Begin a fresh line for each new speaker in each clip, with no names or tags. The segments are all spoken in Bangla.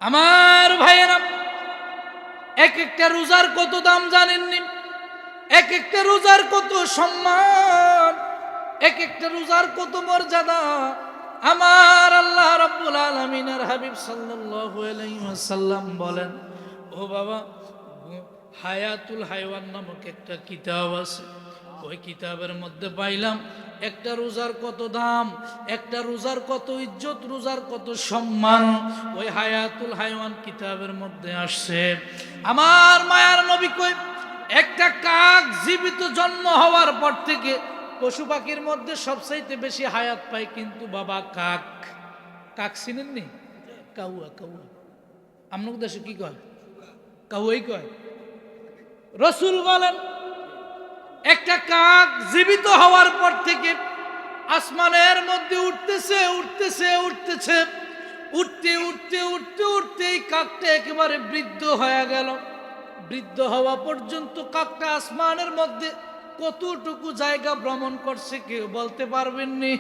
আমার ভাইয়েরা, এক একটা রোজার কত দাম জানেননি? এক একটা রোজার কত সম্মান, এক একটা রোজার কত মর্যাদা। আমার আল্লাহ রাব্বুল আলামিনের হাবিব সাল্লাল্লাহু আলাইহি ওয়াসাল্লাম বলেন, ও বাবা, হায়াতুল হায়ওয়ান নামক একটা কিতাব আছে, ওই কিতাবের মধ্যে পাইলাম একটা রোজার কত দাম, একটা রোজার কত ইজ্জত, রোজার কত সম্মান। ওই হায়াতুল হায়ওয়ান কিতাবের মধ্যে আসছে, আমার মায়ার নবী কই, একটা কাক জীবিত জন্ম হওয়ার পর থেকে পশু পাখির মধ্যে সবচাইতে বেশি হায়াত পায় কিন্তু বাবা কাক। কাক চিনেননি? কাউয়া, কাউয়া আপনার দেশে কি কয়? কাউয়াই কয়। রসুল বলেন, একটা কাক জীবিত হওয়ার পর থেকে আসমানের মধ্যে উঠতেছে উঠতেছে উঠতেছে, উঠতে উঠতে উঠতে উঠতে এই কাকটা একেবারে বৃদ্ধ হয়ে গেল। বৃদ্ধ হওয়া পর্যন্ত কাকটা আসমানের মধ্যে কতটুকু জায়গা ভ্রমণ করছে কেউ বলতে পারবেননি।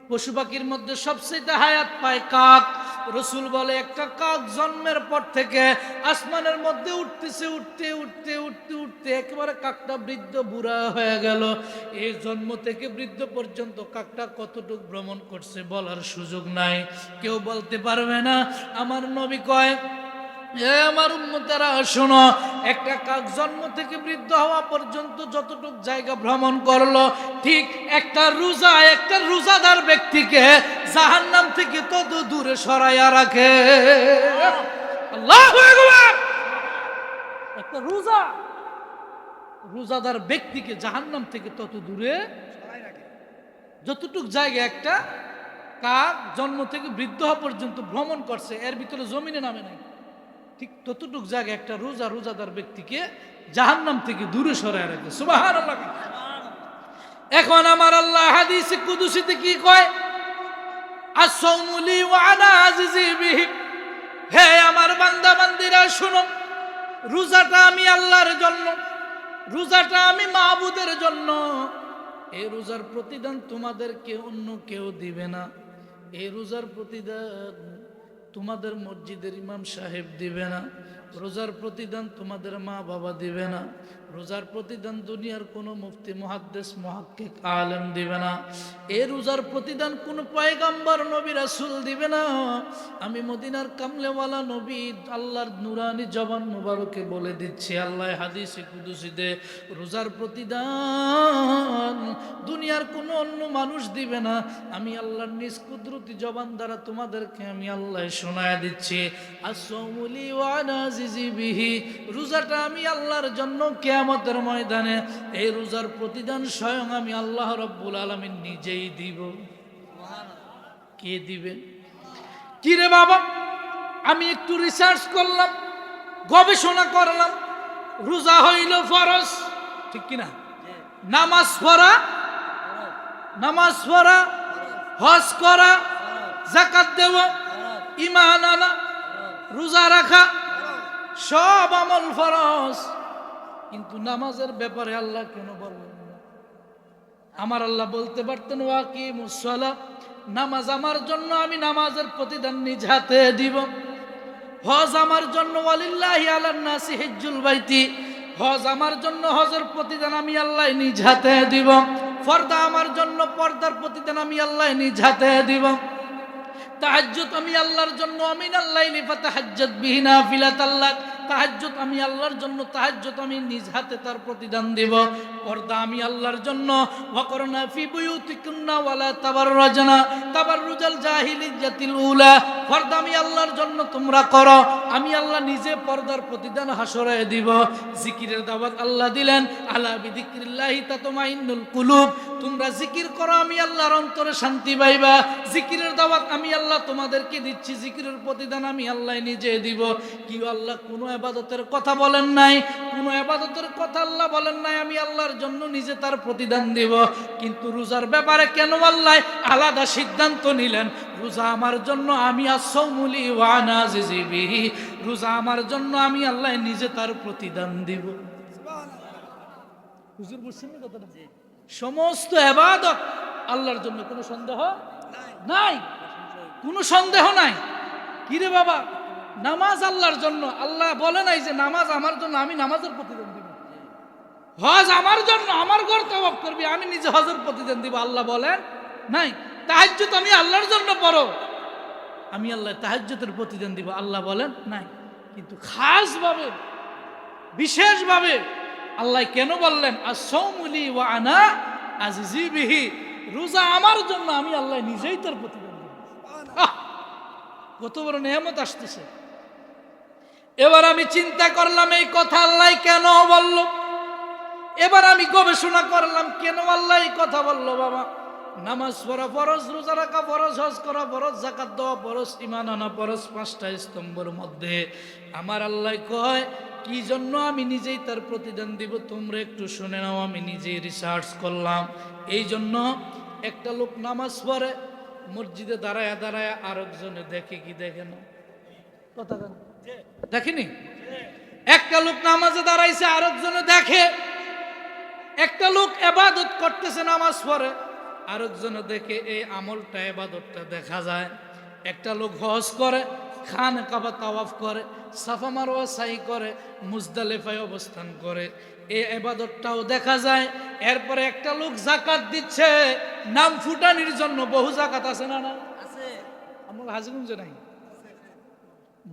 পশু পাখির মধ্যে সবচেয়ে হায়াত পায় কাক। রসুল বলে, একটা কাক জন্মের পর থেকে আসমানের মধ্যে উঠতেছে উঠতে উঠতে উঠতে উঠতে একেবারে কাকটা বৃদ্ধ বুড়া হয়ে গেল। এই জন্ম থেকে বৃদ্ধ পর্যন্ত কাকটা কতটুকু ভ্রমণ করছে বলার সুযোগ নাই, কেউ বলতে পারবে না। আমার নবী কয়, আমার উম্মতেরা শোনো, একটা কাক জন্ম থেকে বৃদ্ধ হওয়া পর্যন্ত যতটুক জায়গা ভ্রমণ করলো, ঠিক একটা রোজা, একটা রোজাদার ব্যক্তিকে জাহান্নাম থেকে তত দূরে সরাইয়া রাখে। আল্লাহু আকবার! একটা রোজা রোজাদার ব্যক্তিকে জাহান্নাম থেকে তত দূরে সরাই রাখে যতটুক জায়গা একটা কাক জন্ম থেকে বৃদ্ধ হওয়া পর্যন্ত ভ্রমণ করছে, এর ভিতরে জমিনে নামে নাই, ঠিক ততটুক জায়গা একটা রোজাদার ব্যক্তিকে জাহান্নাম থেকে দূরে সরায় রাখে। সুবহানাল্লাহ। এখন আমার আল্লাহ হাদিসে কুদসিতে কি কয়? আস-সাওমু লি ওয়া আনা আজিজি বিহি। হে আমার বান্দা বান্দিরা শুনো, রোজাটা আমি আল্লাহর জন্য, রোজাটা আমি মাবুদের জন্য। এই রোজার প্রতিদান তোমাদেরকে অন্য কেউ দিবে না। এই রোজার প্রতিদান তোমাদের মসজিদের ইমাম সাহেব দিবে না। রোজার প্রতিদান তোমাদের মা বাবা দিবে না। রোজার প্রতিদান দুনিয়ার কোনো মুফতি মুহাদ্দিস মুহাক্কিক আলেম দিবে না। এই রোজার প্রতিদান কোনো পয়গম্বর নবী রাসূল দিবে না। আমি মদিনার কামলেওয়ালা নবী আল্লাহর নুরানি জবান মুবারকে বলে দিচ্ছি, আল্লাহ হাদিসে কুদসিতে রোজার প্রতিদান দুনিয়ার কোনো অন্য মানুষ দিবে না। আমি আল্লাহর নিজ কুদরতি জবান দ্বারা তোমাদেরকে আমি আল্লাহ শোনায় দিচ্ছি। আস-সাওমু লি ওয়া আনা আজিজি বিহি। রোজাটা আমি আল্লাহর জন্য, কিয়ামতের ময়দানে এই রোজার প্রতিদান স্বয়ং আমি আল্লাহ রাব্বুল আলামিন নিজেই দিব। কে দিবে? কি রে বাবা, আমি একটু রিসার্চ করলাম, গবেষণা করলাম। রোজা হইল ফরজ, ঠিক কিনা? নামাজ পড়া, নামাজ পড়া, হজ করা, যাকাত দেওয়া, ঈমান আনা, রোজা রাখা, সব আমল ফরজ। কিন্তু নামাজের ব্যাপারে আল্লাহ কেন বললেন না? আমার আল্লাহ বলতে পারতেন, ওয়াকিমুস সালাহ, নামাজ আমার জন্য, আমি নামাজের প্রতিদান নিজ হাতে দিব। হজ আমার জন্য, ওয়ালিল্লাহি আলান নাসি হিজ্জুল বাইতি, হজ আমার জন্য, হজের প্রতিদান আমি আল্লাহ নিজ হাতে দিব। পর্দা আমার জন্য, পর্দার প্রতিদান আমি আল্লাহ নিজ হাতে দিব। তাহাজ্জুদ আমি আল্লাহর জন্য, আমিনাল লাইলি ফাতাহাজ্জাদ বিহি নাফিলাতাল লাক, তাহাজ্জুদ আমি আল্লাহর জন্য, তাহাজ্জুদ আমি নিজ হাতে তার প্রতিদান দেব। পর্দা আমি আল্লাহর জন্য, ওয়াকরনা ফি বুয়ুতিকুন্না ওয়ালা তাবাররাজনা তাবাররুজাল জাহিলিয়াতিল উলা, পর্দা আমি আল্লাহর জন্য তোমরা করো, আমি আল্লাহ নিজে পর্দার প্রতিদান হাসরে দিব। জিকিরের দাওয়াত আল্লাহ দিলেন, আলা বিযিকরিল্লাহি তাতমাইন্নুল কুলুব, তোমরা জিকির করো, আমি আল্লাহর অন্তরে শান্তি পাইবা। জিকিরের দাওয়াত আমি আল্লাহ তোমাদেরকে দিচ্ছি, জিকিরের প্রতিদান আমি আল্লাহ নিজে দিব। কি আল্লাহ কোনো ইবাদতের কথা বলেন নাই, কোনো ইবাদতের কথা আল্লাহ বলেন নাই আমি আল্লাহর জন্য নিজে তার প্রতিদান দিব। কিন্তু রোজার ব্যাপারে কেন আল্লাহ আলাদা সিদ্ধান্ত নিলেন? রোজা আমার জন্য, আমি আস-সাওমু লি ওয়া আনা আজিজি বিহি, রোজা আমার জন্য, আমি আল্লাহ নিজে তার প্রতিদান দিব। হুজুর বুঝছেন না কথাটা? সমস্ত ইবাদত আল্লাহর জন্য, কোনো সন্দেহ নাই, কোনো সন্দেহ নাই। কিরে বাবা, নামাজ আল্লাহর জন্য, আল্লাহ বলে নাই যে নামাজ আমার জন্য, আমি নামাজের প্রতিদান দিব। হজ আমার জন্য, আমার ঘর তওয়াফ করবি, আমি নিজে হজের প্রতিদান দিব, আল্লাহ বলেন নাই। তাহাজ্জুদ আমি আল্লাহর জন্য পড়ো, আমি আল্লাহ তাহাজ্জুদের প্রতিদান দিব, আল্লাহ বলেন নাই। কিন্তু খাসভাবে, বিশেষভাবে আল্লাহ কেন বললেন আস-সাওমু লি ওয়া আনা আজিজি বিহি, রোজা আমার জন্য, আমি আল্লাহ নিজেই তার প্রতিদান দিব। কত বড় নেয়ামত আসতেছে। এবার আমি চিন্তা করলাম এই কথা আল্লাহ কেন বলল। এবার আমি গবেষণা করলাম কেন আল্লাহ এই কথা বলল। বাবা, নামাজ পড়া ফরজ, রোজা রাখা ফরজ, হজ করা ফরজ, যাকাত দেওয়া ফরজ, ঈমান আনা ফরজ, 5টা স্তম্ভের মধ্যে আমার আল্লাহ কয় কি জন্য আমি নিজেই তার প্রতিদান দিব। তোমরা একটু শুনে নাও, আমি নিজেই রিসার্চ করলাম। এই জন্য একটা লোক নামাজ পড়ে মসজিদে দাঁড়ায় দাঁড়ায়, আরেকজনে দেখে কি দেখে না? কথা দেখেনি? একটা লোক নামাজে দাঁড়াইছে, আরেকজনে দেখে। একটা লোক ইবাদত করতেছে নামাজ পড়ে, আরেকজনে দেখে। এই আমলটা, ইবাদতটা দেখা যায়। একটা লোক হজ করে, খানে কাবা তাওয়াফ করে, সাফা মারওয়া সাই করে, মুজদালিফায় অবস্থান করে, এই ইবাদতটাও দেখা যায়। এরপরে একটা লোক যাকাত দিচ্ছে নাম ফুটানির জন্য। বহু যাকাত আছে না? না আছে, আমরা হাজিগঞ্জে নাই।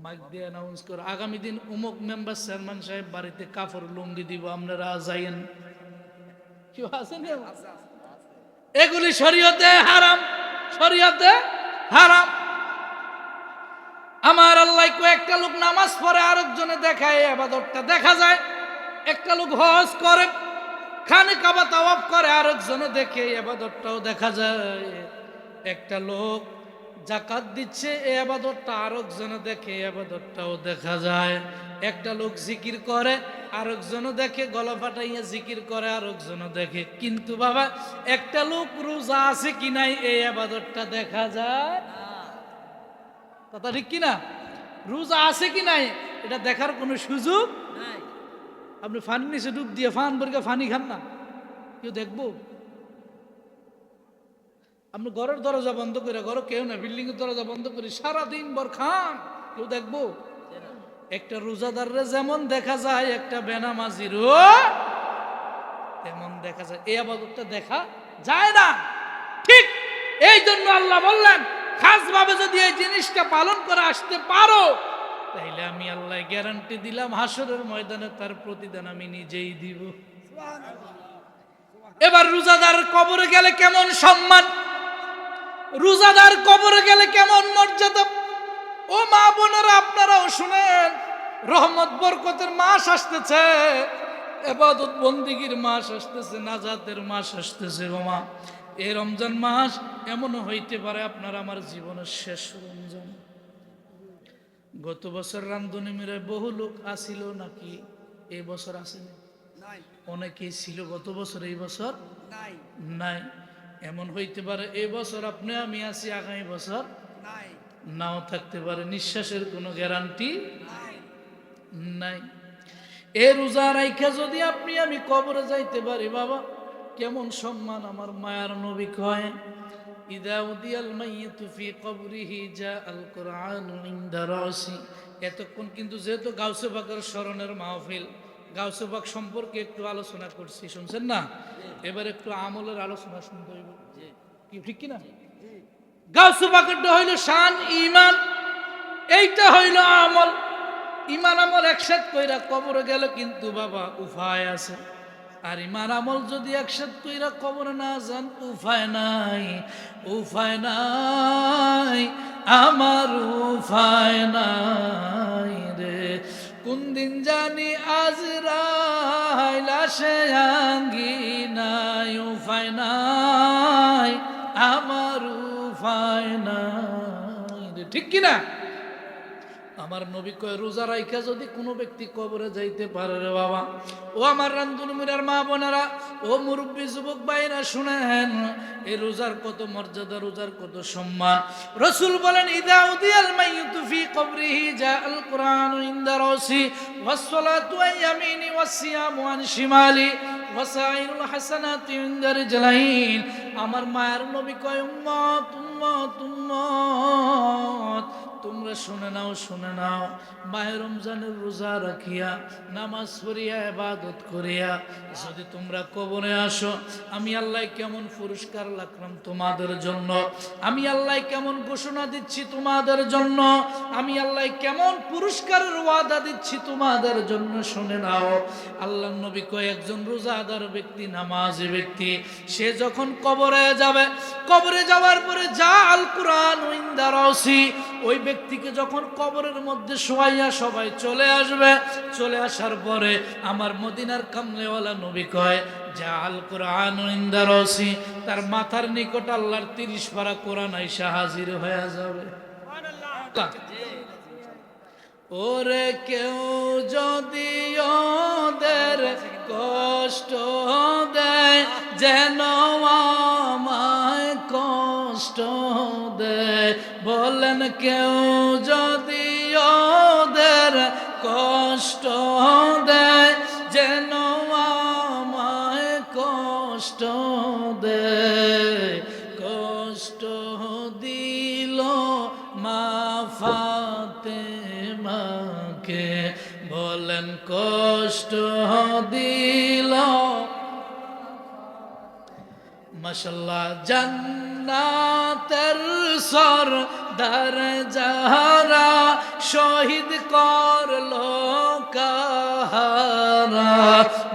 মাইক দিয়ে অ্যানাউন্স করে আগামী দিন অমুক মেম্বার চেয়ারম্যান সাহেব বাড়িতে কাপড় লুঙ্গি দিব, আপনারা যাইয়েন। কেউ আছেন? এগুলি শরীয়তে হারাম, শরীয়তে হারাম। আমার আল্লাহ একটা লোক নামাজ পড়ে, আরেকজনে দেখায়, ইবাদতটা দেখা যায়। একটা লোক হজ করে, খানে কাবা তাওয়াফ করে, আরেকজনে দেখে, ইবাদতটাও দেখা যায়। একটা লোক যাকাত দিচ্ছে, এই ইবাদতটা আরেকজনে দেখে, ইবাদতটাও দেখা যায়। একটা লোক জিকির করে, আরেকজনে দেখে, গলা ফাটাইয়া জিকির করে, আরেকজনে দেখে। কিন্তু বাবা, একটা লোক রোজা আছে কি নাই, এই ইবাদতটা দেখা যায়। কথা ঠিক কিনা? রোজা আছে কি নাই এটা দেখার কোনো সুযোগ নাই। আপনি ফানি নিচে ডুব দিয়ে ফান বর্গা ফানি খান না, কেউ দেখবো? আপনি ঘরের দরজা বন্ধ করে, ঘরে কেউ না, বিল্ডিং এর দরজা বন্ধ করে সারাদিন ভর খান, কেউ দেখবো? একটা রোজাদাররে যেমন দেখা যায়, একটা বেনামাজিরও তেমন দেখা যায়। এই ইবাদতটা দেখা যায় না। ঠিক এই জন্য আল্লাহ বললেন খাসভাবে যদি এই জিনিসটা পালন করে আসতে পারো, তাইলে আমি আল্লাহ গ্যারান্টি দিলাম হাসরের ময়দানে তার প্রতিদান আমি নিজেই দিব। এবার রোজাদার কবরে গেলে কেমন সম্মান, রোজাদার কবরে গেলে কেমন মর্যাদা। ও মা বোনেরা, আপনারাও শুনেন, রহমত বরকতের মাস আসতেছে, ইবাদত বন্দেগীর মাস আসতেছে, নাজাতের মাস আসতেছে। ও মা, এই রমজান মাস এমন হইতে পারে আপনার আমার জীবনের শেষ রমজান। গত বছর রামধনী মিরায় বহু লোক আসিল নাকি? এই বছর আসেনি? অনেকেই ছিল গত বছর, এই বছর নাই। এমন হইতে পারে এই বছর আপনি আমি আছি, আগামী বছর নাও থাকতে পারে। নিঃশ্বাসের কোনো গ্যারান্টি নাই। এ রোজা রাইখা যদি আপনি আমি কবরে যাইতে পারি, বাবা কেমন সম্মান। আমার মায়ার নবী কয়, ইদা উদিয়াল মাইয়িতু ফি কবরিহি জাআল কুরআনু ইনদা রাসি। এতক্ষণ কিন্তু যেহেতু গাউসে পাকের স্মরণের মাহফিল, গাউসে পাক সম্পর্কে একটু আলোচনা করছি, শুনছেন না? এবার একটু আমলের আলোচনা শুনতে হইব, কি ঠিক কিনা? গাউসে পাকেরটা হইল শান ঈমান, এইটা হইল আমল। ঈমান আমল একসাথ কইরা কবরে গেল কিন্তু বাবা উপায় আছে। আর ঈমান আমল যদি একসাথ কইরা কবরে না যান, উপায় নাই, উপায় নাই, আমার উপায় নাই রে। কোন দিন জানি আজরাইল আসে আঙ্গিনায়, উপায় নাই, আমার উপায় নাই রে। ঠিক কিনা? আমার নবী কয়, রোজা রাইখা যদি কোনো ব্যক্তি কবরে যাইতে পারে রে বাবা, ও আমার রান্ধুনি মুরার মা বোনেরা, ও মুরব্বী যুবক ভাইরা, শুনেন এই রোজার কত মর্যাদা, রোজার কত সম্মান। রাসূল বলেন, ইদা উদিয়াল মাইয়িতু ফি কবরিহি জাআল কুরআনু ইনদা রাসি ওয়াস সালাতু আন ইয়ামিনি ওয়াস সিয়ামু আন শিমালি ওয়া সাইরুল হাসানাতি ইনদা রিজলাইন। আমার মায়ের নবী কয়, উম্মত উম্মত উম্মত, তোমরা শুনে নাও, শুনে নাও, মাহে রমজানের রোজা রাখিয়া নামাজ পড়িয়া ইবাদত করিয়া যদি তোমরা কবরে আসো, আমি আল্লাহ কেমন পুরস্কার রাখলাম তোমাদের জন্য, আমি আল্লাহ কেমন ঘোষণা দিচ্ছি তোমাদের জন্য, আমি আল্লাহ কেমন পুরস্কারের ওয়াদা দিচ্ছি তোমাদের জন্য, শুনে নাও। আল্লাহ নবী কয়, একজন রোজাদার ব্যক্তি, নামাজি ব্যক্তি, সে যখন কবরে যাবে, কবরে যাওয়ার পরে যা আল কুরআন ইনদা রাসি, ওই ব্যক্তিকে যখন কবরের মধ্যে শোয়াইয়া সবাই চলে আসবে, চলে আসার পরে আমার মদিনার কামলেওয়ালা নবী কয়, যা আল কুরআন ইনদা রাসি, তার মাথার নিকট আল্লাহর 30 পারা কোরআন আইসা হাজির হয়ে যাবে। ওরে কেউ যদি ওদের কষ্ট দেয়, যেন আমায় কষ্ট দেয়, বলেন কেউ যদি ওদের কষ্ট দেয়, যেন আমায় কষ্ট দেয়, কষ্ট দিল মা ফাতেমাকে, বলেন কষ্ট দিল। মাশাআল্লাহ, জান্নাতের সরদার যারা শহীদ করলো কাহারা,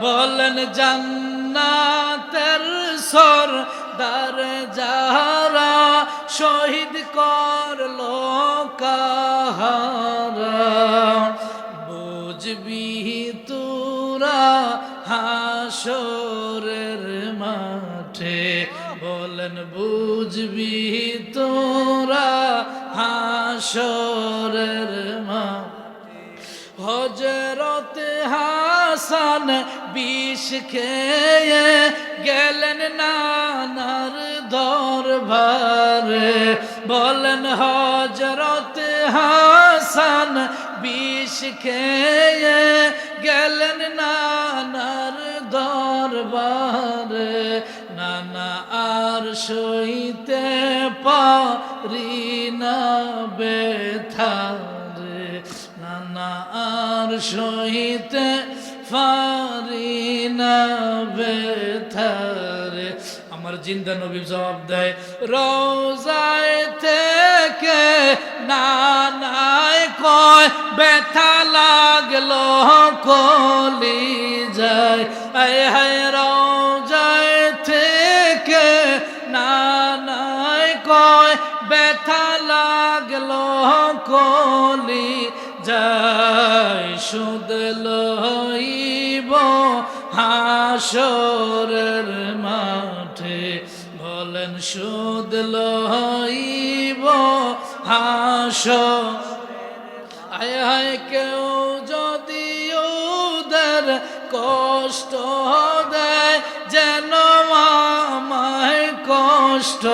বলেন জান্নাতের সরদার যারা শহীদ করলো কাহারা, বুঝবি তোরা হাসরের মাঠে, বলেন বুঝবি তোরা হাসরের মাঠে। হযরত হাসান বিষ খেয়ে গেলেন নানার দরবারে, বলেন হযরত হাসান বিষ খেয়ে গেলেন নানার দরবারে, নানা আর সইতে পারি না ব্যথারে, নানা আর সইতে পারি না ব্যথারে। আমার জিন্দা নবী জবাব দেয়, রওজায় থেকে নানায় কয়, ব্যথা লাগলো কলি যায়, আয় হায় রওজায় থেকে নানায় কয়, ব্যথা লাগলো কলি যায়, সুদ লইব হাসরের মাঠে, বলেন সুদ লইব হাসর। আয় হায় কেউ যদি ওদের কষ্ট দেয়, যেন আমায় কষ্ট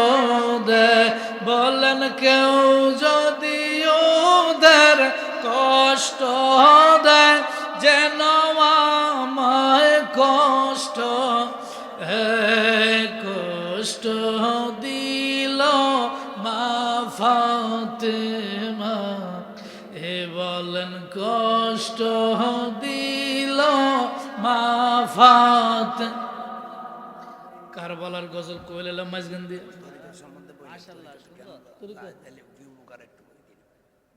দেয়, বলেন কেউ যদি ওদের কষ্ট দেয়, যেন আমায় কষ্ট কষ্ট দিল মা ফাতেমা, এ বলেন কষ্ট দিল মা ফাতেমা। কারবালার গজল কইলাম মাঝখান দিয়ে,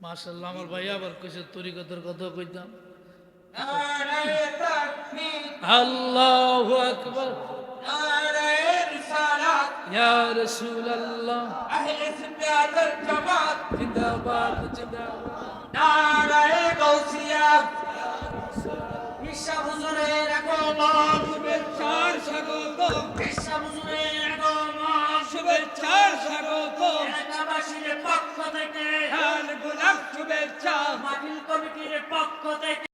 মাশাআল্লাহ। আমার ভাই আবার কইছে তরিকতের কথা কইতাম। আল্লাহু আকবার, ইয়া রাসূলুল্লাহ, আহলে সুন্নাত ওয়াল জামাত জিন্দাবাদ জিন্দাবাদ, নারায়ে গাউসিয়া, ঈশা হুজুরের আগমন শুভেচ্ছার স্বাগতম, ঈশা হুজুরের আগমন শুভেচ্ছার স্বাগতম, এলাকাবাসীর পক্ষ থেকে গোলাপ শুভেচ্ছা, মাহফিল কমিটির পক্ষ থেকে।